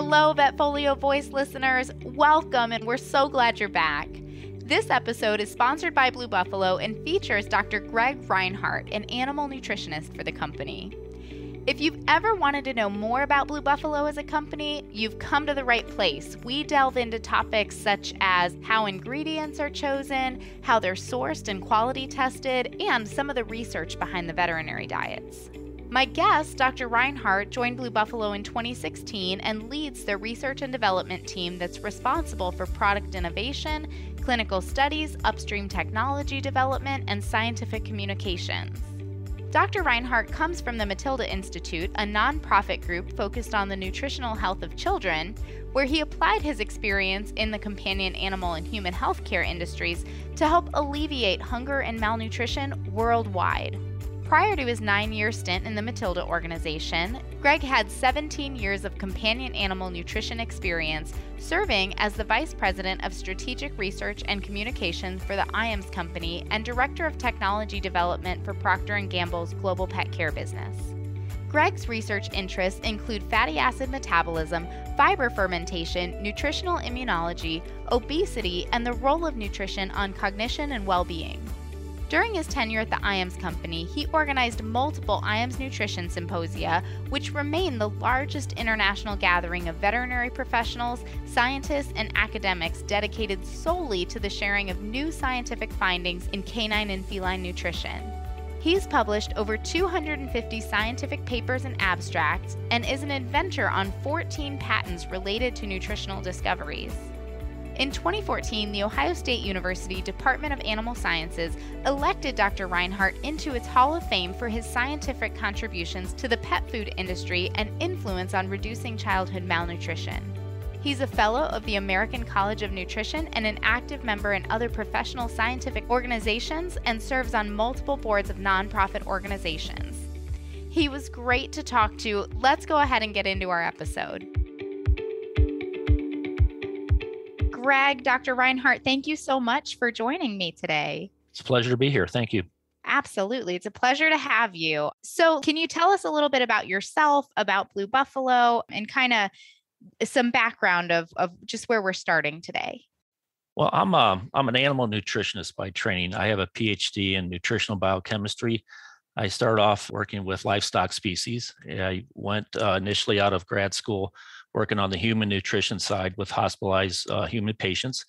Hello, Vetfolio Voice listeners. Welcome, and we're so glad you're back. This episode is sponsored by Blue Buffalo and features Dr. Greg Reinhart, an animal nutritionist for the company. If you've ever wanted to know more about Blue Buffalo as a company, you've come to the right place. We delve into topics such as how ingredients are chosen, how they're sourced and quality tested, and some of the research behind the veterinary diets. My guest, Dr. Reinhart, joined Blue Buffalo in 2016 and leads the research and development team that's responsible for product innovation, clinical studies, upstream technology development, and scientific communications. Dr. Reinhart comes from the Matilda Institute, a nonprofit group focused on the nutritional health of children, where he applied his experience in the companion animal and human healthcare industries to help alleviate hunger and malnutrition worldwide. Prior to his 9-year stint in the Matilda organization, Greg had 17 years of companion animal nutrition experience, serving as the Vice President of Strategic Research and Communications for the IAMS Company and Director of Technology Development for Procter & Gamble's global pet care business. Greg's research interests include fatty acid metabolism, fiber fermentation, nutritional immunology, obesity, and the role of nutrition on cognition and well-being. During his tenure at the IAMS Company, he organized multiple IAMS Nutrition Symposia, which remain the largest international gathering of veterinary professionals, scientists, and academics dedicated solely to the sharing of new scientific findings in canine and feline nutrition. He's published over 250 scientific papers and abstracts, and is an inventor on 14 patents related to nutritional discoveries. In 2014, the Ohio State University Department of Animal Sciences elected Dr. Reinhart into its Hall of Fame for his scientific contributions to the pet food industry and influence on reducing childhood malnutrition. He's a fellow of the American College of Nutrition and an active member in other professional scientific organizations and serves on multiple boards of nonprofit organizations. He was great to talk to. Let's go ahead and get into our episode. Greg, Dr. Reinhart, thank you so much for joining me today. It's a pleasure to be here. Thank you. Absolutely. It's a pleasure to have you. So can you tell us a little bit about yourself, about Blue Buffalo, and kind of some background of just where we're starting today? Well, I'm an animal nutritionist by training. I have a PhD in nutritional biochemistry. I started off working with livestock species. I went initially out of grad school working on the human nutrition side with hospitalized human patients.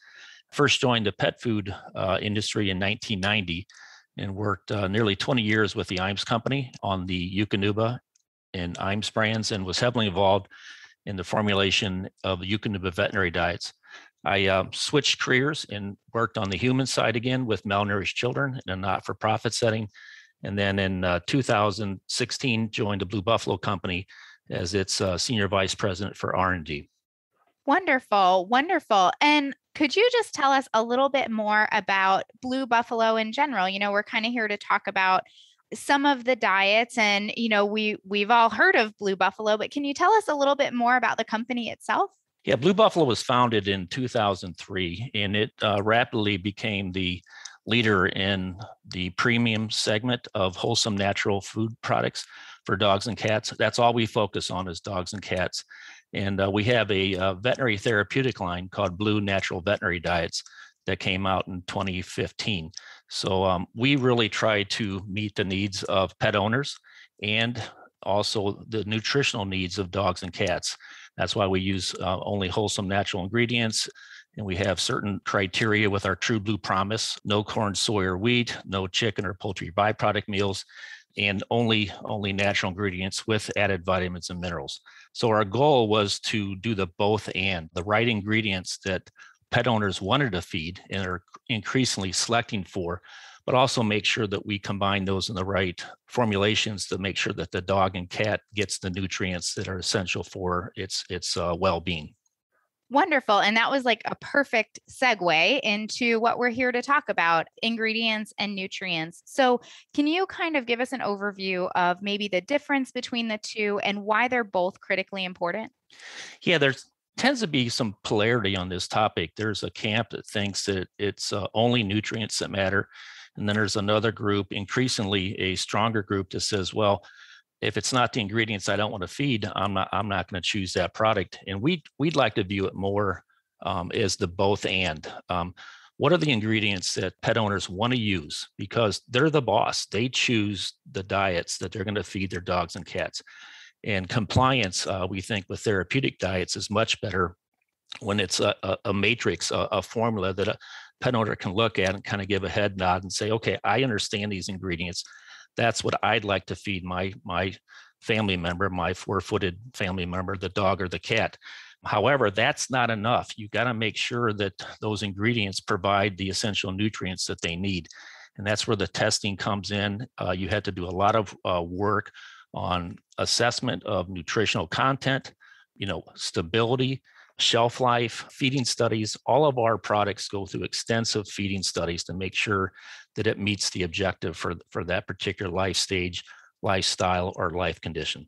First joined the pet food industry in 1990 and worked nearly 20 years with the IAMS company on the Eukanuba and IAMS brands, and was heavily involved in the formulation of the Eukanuba veterinary diets. I switched careers and worked on the human side again with malnourished children in a not-for-profit setting. And then in 2016, joined the Blue Buffalo company as its senior vice president for R&D. Wonderful, wonderful. And could you just tell us a little bit more about Blue Buffalo in general? You know, we're kind of here to talk about some of the diets, and we've all heard of Blue Buffalo, but can you tell us a little bit more about the company itself? Yeah, Blue Buffalo was founded in 2003, and it rapidly became the leader in the premium segment of wholesome natural food products for dogs and cats. That's all we focus on is dogs and cats. And we have a veterinary therapeutic line called Blue Natural Veterinary Diets that came out in 2015. So we really try to meet the needs of pet owners and also the nutritional needs of dogs and cats. That's why we use only wholesome natural ingredients. And we have certain criteria with our True Blue Promise: no corn, soy, or wheat, no chicken or poultry byproduct meals, and only natural ingredients with added vitamins and minerals. So our goal was to do the both and, the right ingredients that pet owners wanted to feed and are increasingly selecting for, but also make sure that we combine those in the right formulations to make sure that the dog and cat gets the nutrients that are essential for its well-being. Wonderful. And that was like a perfect segue into what we're here to talk about, ingredients and nutrients. So can you kind of give us an overview of maybe the difference between the two and why they're both critically important? Yeah, there tends to be some polarity on this topic. There's a camp that thinks that it's only nutrients that matter. And then there's another group, increasingly a stronger group, that says, well, if it's not the ingredients I don't want to feed, I'm not going to choose that product. And we'd like to view it more as the both and. What are the ingredients that pet owners want to use? Because they're the boss. They choose the diets that they're going to feed their dogs and cats. And compliance, we think, with therapeutic diets is much better when it's a matrix, a formula that a pet owner can look at and kind of give a head nod and say, okay, I understand these ingredients. That's what I'd like to feed my family member, my four-footed family member, the dog or the cat. However, that's not enough. You've got to make sure that those ingredients provide the essential nutrients that they need. And that's where the testing comes in. You had to do a lot of work on assessment of nutritional content, stability, shelf life, feeding studies. All of our products go through extensive feeding studies to make sure that it meets the objective for that particular life stage, lifestyle, or life condition.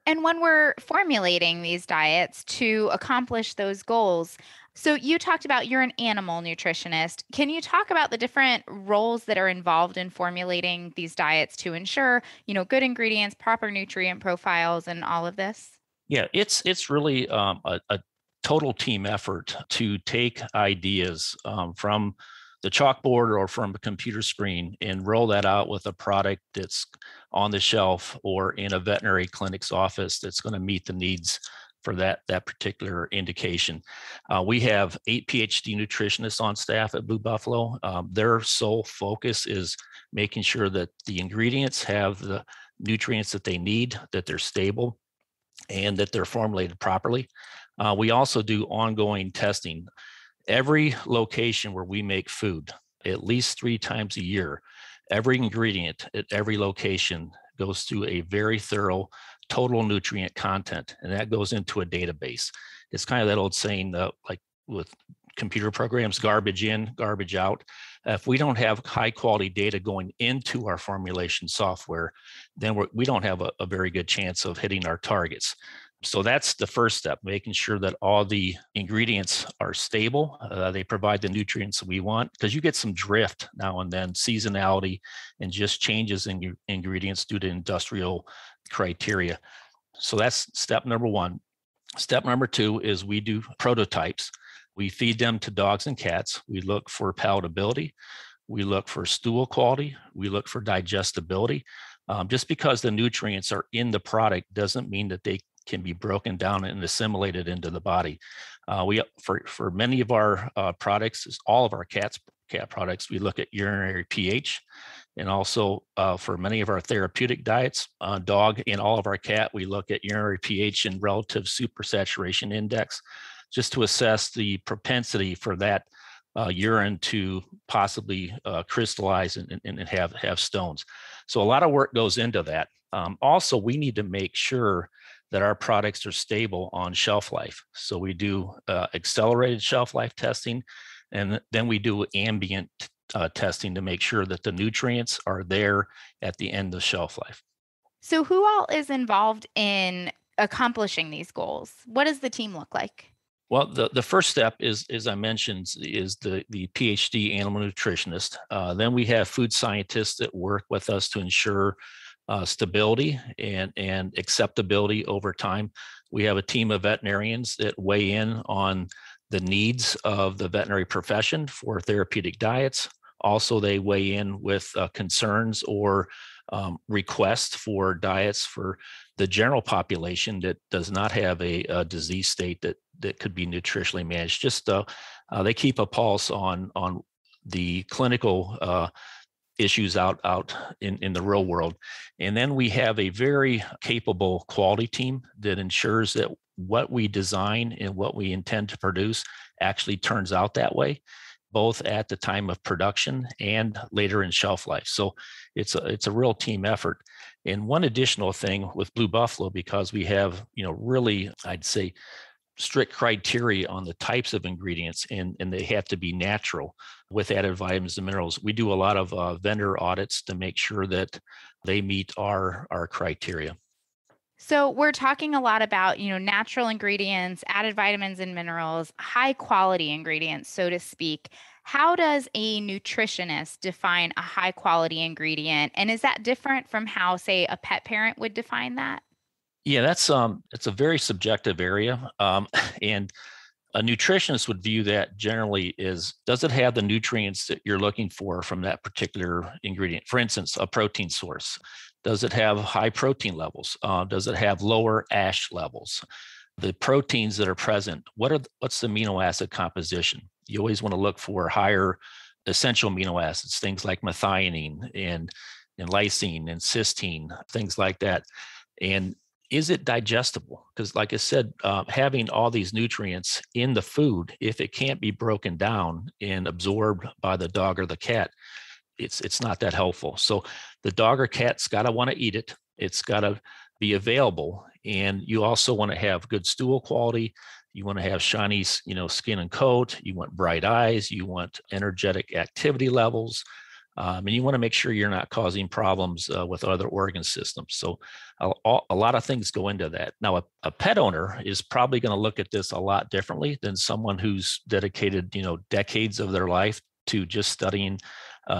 And when we're formulating these diets to accomplish those goals, so you talked about you're an animal nutritionist. Can you talk about the different roles that are involved in formulating these diets to ensure, good ingredients, proper nutrient profiles, and all of this? Yeah, it's really a total team effort to take ideas from the chalkboard or from a computer screen and roll that out with a product that's on the shelf or in a veterinary clinic's office that's going to meet the needs for that particular indication. We have 8 PhD nutritionists on staff at Blue Buffalo. Their sole focus is making sure that the ingredients have the nutrients that they need, that they're stable, and that they're formulated properly. We also do ongoing testing. Every location where we make food, at least 3 times a year, every ingredient at every location goes through a very thorough total nutrient content, and that goes into a database. It's kind of that old saying, like with computer programs, garbage in, garbage out. If we don't have high quality data going into our formulation software, then we don't have a very good chance of hitting our targets. So that's the first step, making sure that all the ingredients are stable. They provide the nutrients we want, because you get some drift now and then, seasonality, and just changes in ingredients due to industrial criteria. So that's step number 1. Step number 2 is we do prototypes. We feed them to dogs and cats. We look for palatability. We look for stool quality. We look for digestibility. Just because the nutrients are in the product doesn't mean that they can be broken down and assimilated into the body. For many of our products, all of our cat products, we look at urinary pH, and also for many of our therapeutic diets, dog and all of our cat, we look at urinary pH and relative supersaturation index, just to assess the propensity for that urine to possibly crystallize and have stones. So a lot of work goes into that. Also, we need to make sure that our products are stable on shelf life. So we do accelerated shelf life testing, and then we do ambient testing to make sure that the nutrients are there at the end of shelf life. So who all is involved in accomplishing these goals? What does the team look like? Well, the first step is, as I mentioned, is the PhD animal nutritionist. Then we have food scientists that work with us to ensure stability and acceptability over time. We have a team of veterinarians that weigh in on the needs of the veterinary profession for therapeutic diets. Also, they weigh in with concerns or requests for diets for the general population that does not have a disease state that could be nutritionally managed. Just they keep a pulse on the clinical issues out in the real world. And then we have a very capable quality team that ensures that what we design and what we intend to produce actually turns out that way, both at the time of production and later in shelf life. So it's a real team effort. And one additional thing with Blue Buffalo, because we have, really, I'd say, strict criteria on the types of ingredients, and they have to be natural with added vitamins and minerals. We do a lot of vendor audits to make sure that they meet our criteria. So we're talking a lot about, natural ingredients, added vitamins and minerals, high quality ingredients, so to speak. How does a nutritionist define a high quality ingredient? And is that different from how, say, a pet parent would define that? Yeah, that's it's a very subjective area, and a nutritionist would view that generally is, does it have the nutrients that you're looking for from that particular ingredient? For instance, a protein source. Does it have high protein levels? Does it have lower ash levels? The proteins that are present, what's the amino acid composition? You always want to look for higher essential amino acids, things like methionine and lysine and cysteine, things like that. And is it digestible? Because, like I said, having all these nutrients in the food, if it can't be broken down and absorbed by the dog or the cat, it's not that helpful. So the dog or cat's got to want to eat it. It's got to be available, and you also want to have good stool quality. You want to have shiny, skin and coat. You want bright eyes. You want energetic activity levels. And you want to make sure you're not causing problems with other organ systems. So a lot of things go into that. Now, a pet owner is probably going to look at this a lot differently than someone who's dedicated, decades of their life to just studying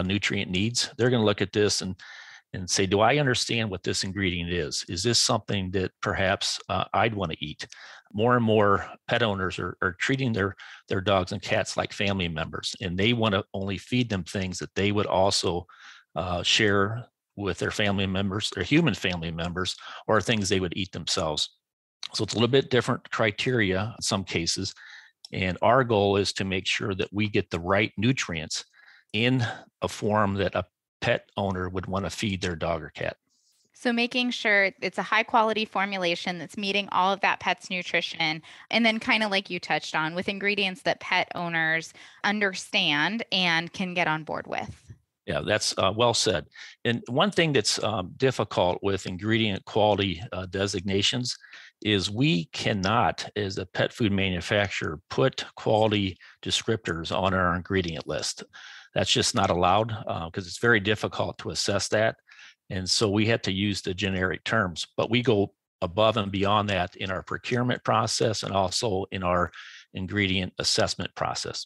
nutrient needs. They're going to look at this and say, do I understand what this ingredient is? Is this something that perhaps I'd want to eat? More and more pet owners are treating their dogs and cats like family members, and they want to only feed them things that they would also share with their family members, their human family members, or things they would eat themselves. So it's a little bit different criteria in some cases. And our goal is to make sure that we get the right nutrients in a form that a pet owner would want to feed their dog or cat. So making sure it's a high quality formulation that's meeting all of that pet's nutrition. And then kind of like you touched on, with ingredients that pet owners understand and can get on board with. Yeah, that's well said. And one thing that's difficult with ingredient quality designations is we cannot, as a pet food manufacturer, put quality descriptors on our ingredient list. That's just not allowed because it's very difficult to assess that. And so we have to use the generic terms, but we go above and beyond that in our procurement process and also in our ingredient assessment process.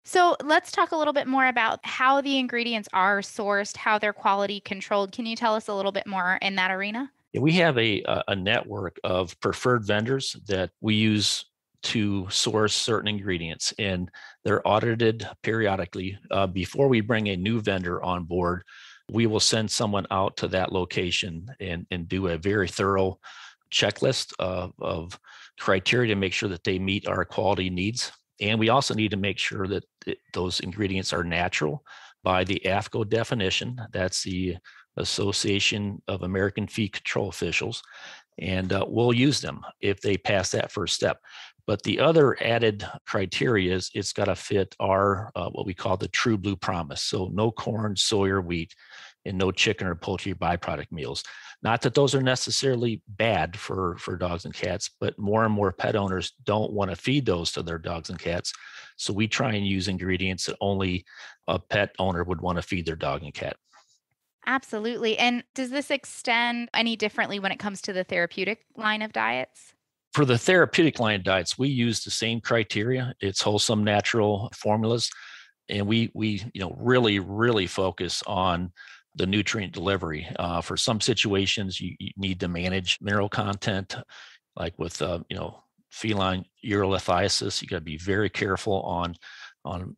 So let's talk a little bit more about how the ingredients are sourced, how they're quality controlled. Can you tell us a little bit more in that arena? Yeah, we have a network of preferred vendors that we use to source certain ingredients, and they're audited periodically. Before we bring a new vendor on board, we will send someone out to that location and do a very thorough checklist of criteria to make sure that they meet our quality needs. And we also need to make sure that those ingredients are natural by the AAFCO definition. That's the Association of American Feed Control Officials. And we'll use them if they pass that first step. But the other added criteria is it's got to fit our what we call the True Blue Promise. So no corn, soy, or wheat, and no chicken or poultry byproduct meals. Not that those are necessarily bad for dogs and cats, but more and more pet owners don't want to feed those to their dogs and cats. So we try and use ingredients that only a pet owner would want to feed their dog and cat. Absolutely. And does this extend any differently when it comes to the therapeutic line of diets? For the therapeutic line diets, we use the same criteria. It's wholesome, natural formulas, and we really focus on the nutrient delivery. For some situations, you need to manage mineral content, like with feline urolithiasis. You got to be very careful on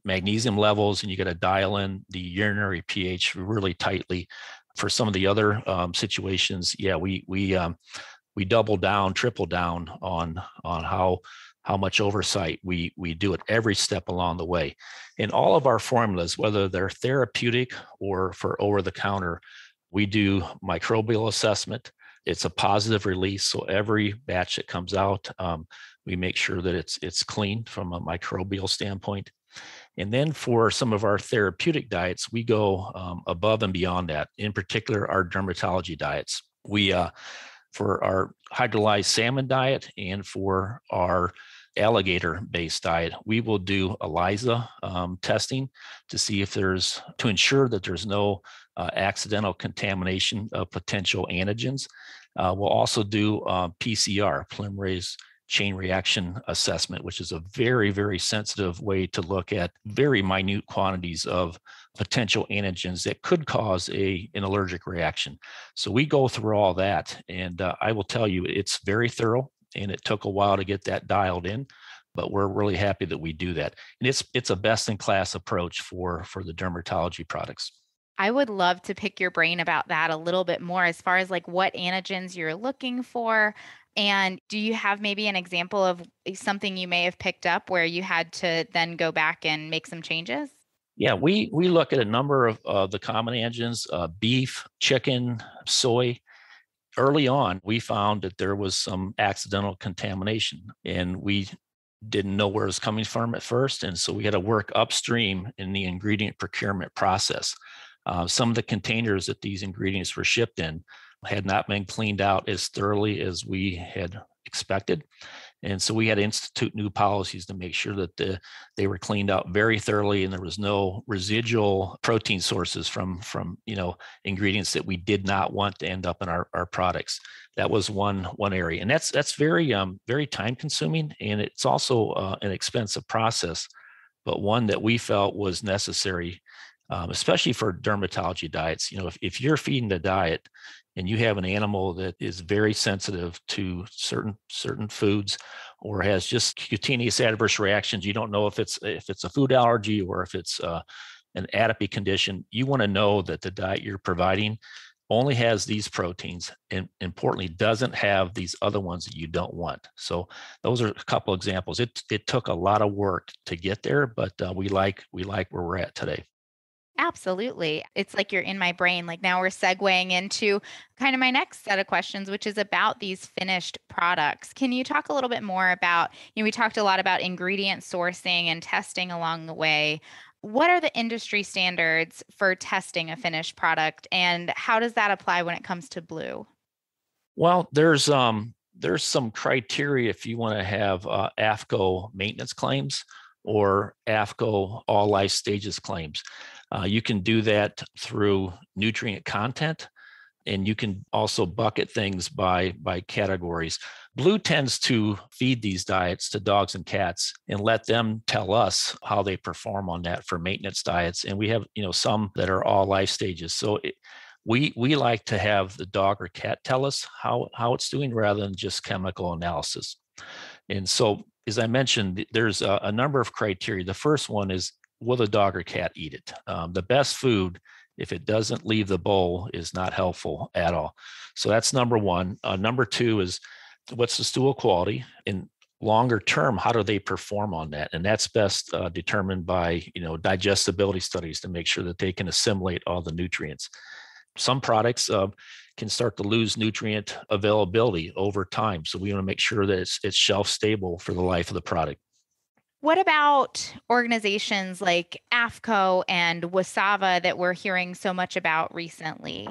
magnesium levels, and you got to dial in the urinary pH really tightly. For some of the other situations, yeah, we double down, triple down on how much oversight we do at every step along the way. In all of our formulas, whether they're therapeutic or for over the counter, we do microbial assessment. It's a positive release, so every batch that comes out, we make sure that it's clean from a microbial standpoint. And then for some of our therapeutic diets, we go above and beyond that. In particular, our dermatology diets. We for our hydrolyzed salmon diet and for our alligator-based diet, we will do ELISA testing to ensure that there's no accidental contamination of potential antigens. We'll also do PCR, polymerase chain reaction assessment, which is a very, very sensitive way to look at very minute quantities of potential antigens that could cause an allergic reaction. So we go through all that, and I will tell you, it's very thorough, and it took a while to get that dialed in, but we're really happy that we do that. And it's a best-in-class approach for the dermatology products. I would love to pick your brain about that a little bit more as far as like what antigens you're looking for. And do you have maybe an example of something you may have picked up where you had to then go back and make some changes? Yeah, we look at a number of the common antigens, beef, chicken, soy. Early on, we found that there was some accidental contamination, and we didn't know where it was coming from at first. And so we had to work upstream in the ingredient procurement process. Some of the containers that these ingredients were shipped in had not been cleaned out as thoroughly as we had expected. And so we had to institute new policies to make sure that they were cleaned out very thoroughly, and there was no residual protein sources from ingredients that we did not want to end up in our products. That was one area, and that's very very time consuming, and it's also an expensive process, but one that we felt was necessary, especially for dermatology diets. If you're feeding the diet and you have an animal that is very sensitive to certain foods or has just cutaneous adverse reactions, you don't know if it's a food allergy or if it's an atopy condition. You want to know that the diet you're providing only has these proteins, and importantly doesn't have these other ones that you don't want. So those are a couple examples. It took a lot of work to get there, but we like where we're at today. Absolutely. It's like you're in my brain. Like now we're segueing into kind of my next set of questions, which is about these finished products. Can you talk a little bit more about, we talked a lot about ingredient sourcing and testing along the way. What are the industry standards for testing a finished product, and how does that apply when it comes to Blue? Well, there's some criteria if you want to have AFCO maintenance claims or AFCO all life stages claims. You can do that through nutrient content, and you can also bucket things by categories. Blue tends to feed these diets to dogs and cats and let them tell us how they perform on that for maintenance diets. And we have some that are all life stages. So we like to have the dog or cat tell us how it's doing rather than just chemical analysis. And so, as I mentioned, there's a number of criteria. The first one is, will the dog or cat eat it? The best food, if it doesn't leave the bowl, is not helpful at all. So that's number one. Number two is, what's the stool quality? In longer term, how do they perform on that? And that's best determined by digestibility studies to make sure that they can assimilate all the nutrients. Some products can start to lose nutrient availability over time. So we want to make sure that it's shelf stable for the life of the product. What about organizations like AFCO and WASAVA that we're hearing so much about recently?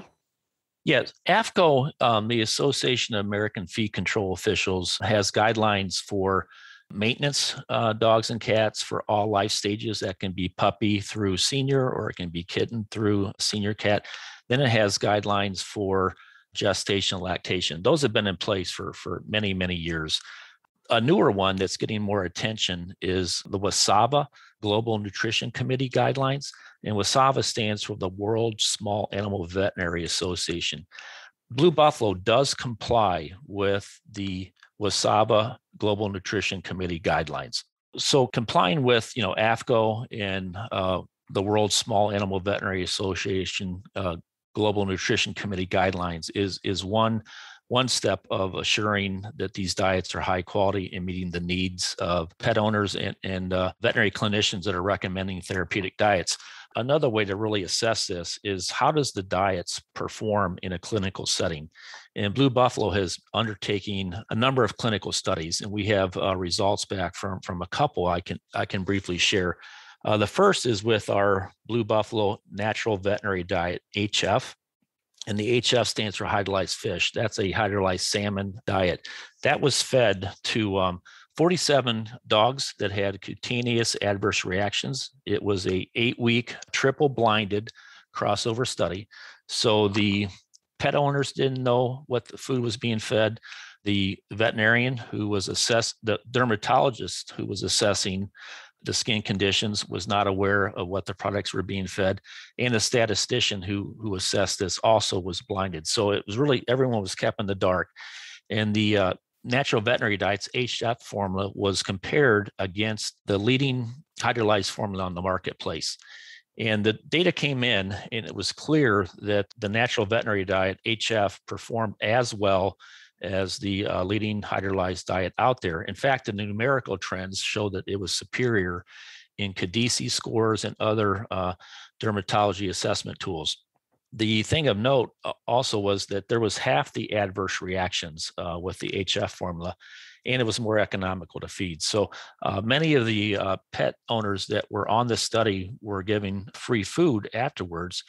Yes, AFCO, the Association of American Feed Control Officials, has guidelines for maintenance dogs and cats for all life stages. That can be puppy through senior, or it can be kitten through senior cat. Then it has guidelines for gestation and lactation. Those have been in place for many, many years. A newer one that's getting more attention is the WASAVA Global Nutrition Committee guidelines. And WASAVA stands for the World Small Animal Veterinary Association. Blue Buffalo does comply with the WASAVA Global Nutrition Committee guidelines. So complying with AFCO and the World Small Animal Veterinary Association Global Nutrition Committee guidelines is one step of assuring that these diets are high quality and meeting the needs of pet owners and veterinary clinicians that are recommending therapeutic diets. Another way to really assess this is, how does the diets perform in a clinical setting? And Blue Buffalo has undertaken a number of clinical studies, and we have results back from a couple I can briefly share. The first is with our Blue Buffalo Natural Veterinary Diet, HF. And the HF stands for hydrolyzed fish. That's a hydrolyzed salmon diet. That was fed to 47 dogs that had cutaneous adverse reactions. It was a 8-week triple-blinded crossover study. So the pet owners didn't know what the food was being fed. The veterinarian who was the dermatologist who was assessing the skin conditions was not aware of what the products were being fed. And the statistician who assessed this also was blinded. So it was really, everyone was kept in the dark. And the natural veterinary diets HF formula was compared against the leading hydrolyzed formula on the marketplace. And the data came in, and it was clear that the natural veterinary diet HF performed as well as the leading hydrolyzed diet out there. In fact, the numerical trends show that it was superior in CADESI scores and other dermatology assessment tools. The thing of note also was that there was half the adverse reactions with the HF formula, and it was more economical to feed. So many of the pet owners that were on the study were given free food afterwards,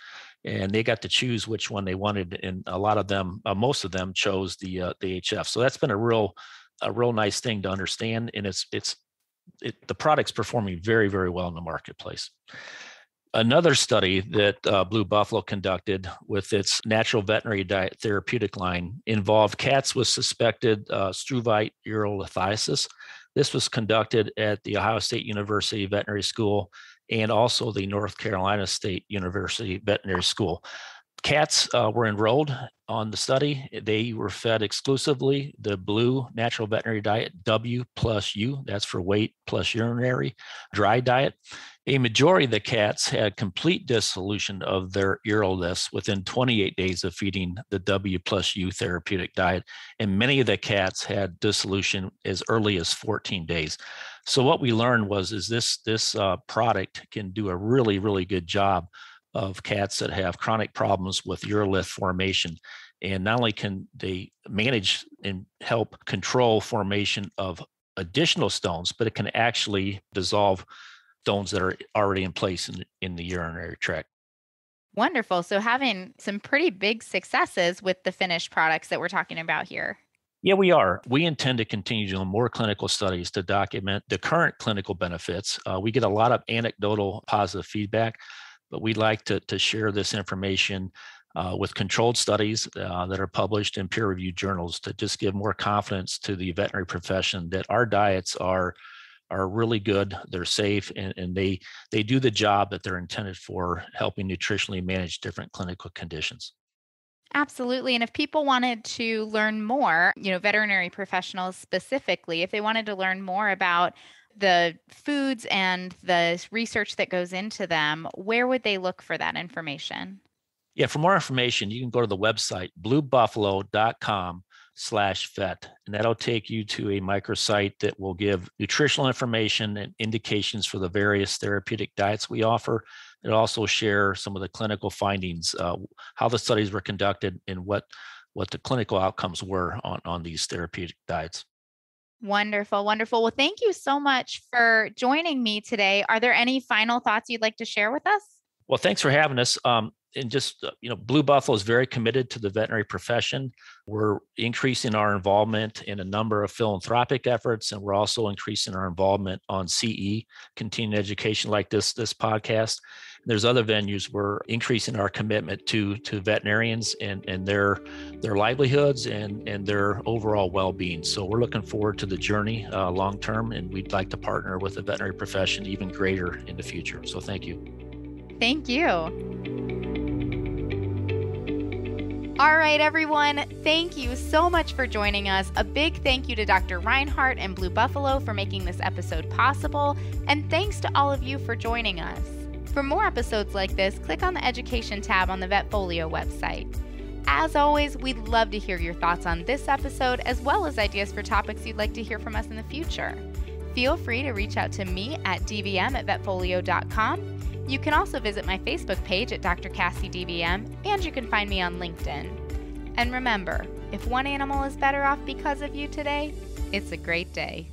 and they got to choose which one they wanted. And a lot of them, most of them, chose the HF. So that's been a real nice thing to understand, and the product's performing very, very well in the marketplace. Another study that Blue Buffalo conducted with its natural veterinary diet therapeutic line involved cats with suspected struvite urolithiasis. This was conducted at the Ohio State University Veterinary School and also the North Carolina State University Veterinary School. Cats were enrolled on the study. They were fed exclusively the Blue Natural Veterinary Diet, W plus U, that's for weight plus urinary, dry diet. A majority of the cats had complete dissolution of their uroliths within 28 days of feeding the W plus U therapeutic diet, and many of the cats had dissolution as early as 14 days. So what we learned is this product can do a really, really good job of cats that have chronic problems with urolith formation. And not only can they manage and help control formation of additional stones, but it can actually dissolve stones that are already in place in the urinary tract. Wonderful. So having some pretty big successes with the finished products that we're talking about here. Yeah, we are. We intend to continue doing more clinical studies to document the current clinical benefits. We get a lot of anecdotal positive feedback, but we'd like to share this information with controlled studies that are published in peer-reviewed journals to just give more confidence to the veterinary profession that our diets are really good, they're safe, and they do the job that they're intended for, helping nutritionally manage different clinical conditions. Absolutely. And if people wanted to learn more, veterinary professionals specifically, if they wanted to learn more about the foods and the research that goes into them, where would they look for that information? Yeah, for more information, you can go to the website, bluebuffalo.com/vet, and that'll take you to a microsite that will give nutritional information and indications for the various therapeutic diets we offer. It'll also share some of the clinical findings, how the studies were conducted, and what the clinical outcomes were on these therapeutic diets. Wonderful, wonderful. Well, thank you so much for joining me today. Are there any final thoughts you'd like to share with us? Well, thanks for having us. And just, Blue Buffalo is very committed to the veterinary profession. We're increasing our involvement in a number of philanthropic efforts, and we're also increasing our involvement on CE, continuing education, like this podcast. There's other venues. We're increasing our commitment to veterinarians and their livelihoods and their overall well-being. So we're looking forward to the journey long term, and we'd like to partner with the veterinary profession even greater in the future. So thank you. Thank you. All right, everyone. Thank you so much for joining us. A big thank you to Dr. Reinhart and Blue Buffalo for making this episode possible. And thanks to all of you for joining us. For more episodes like this, click on the Education tab on the Vetfolio website. As always, we'd love to hear your thoughts on this episode, as well as ideas for topics you'd like to hear from us in the future. Feel free to reach out to me at dvm@vetfolio.com. You can also visit my Facebook page at Dr. Cassie DVM, and you can find me on LinkedIn. And remember, if one animal is better off because of you today, it's a great day.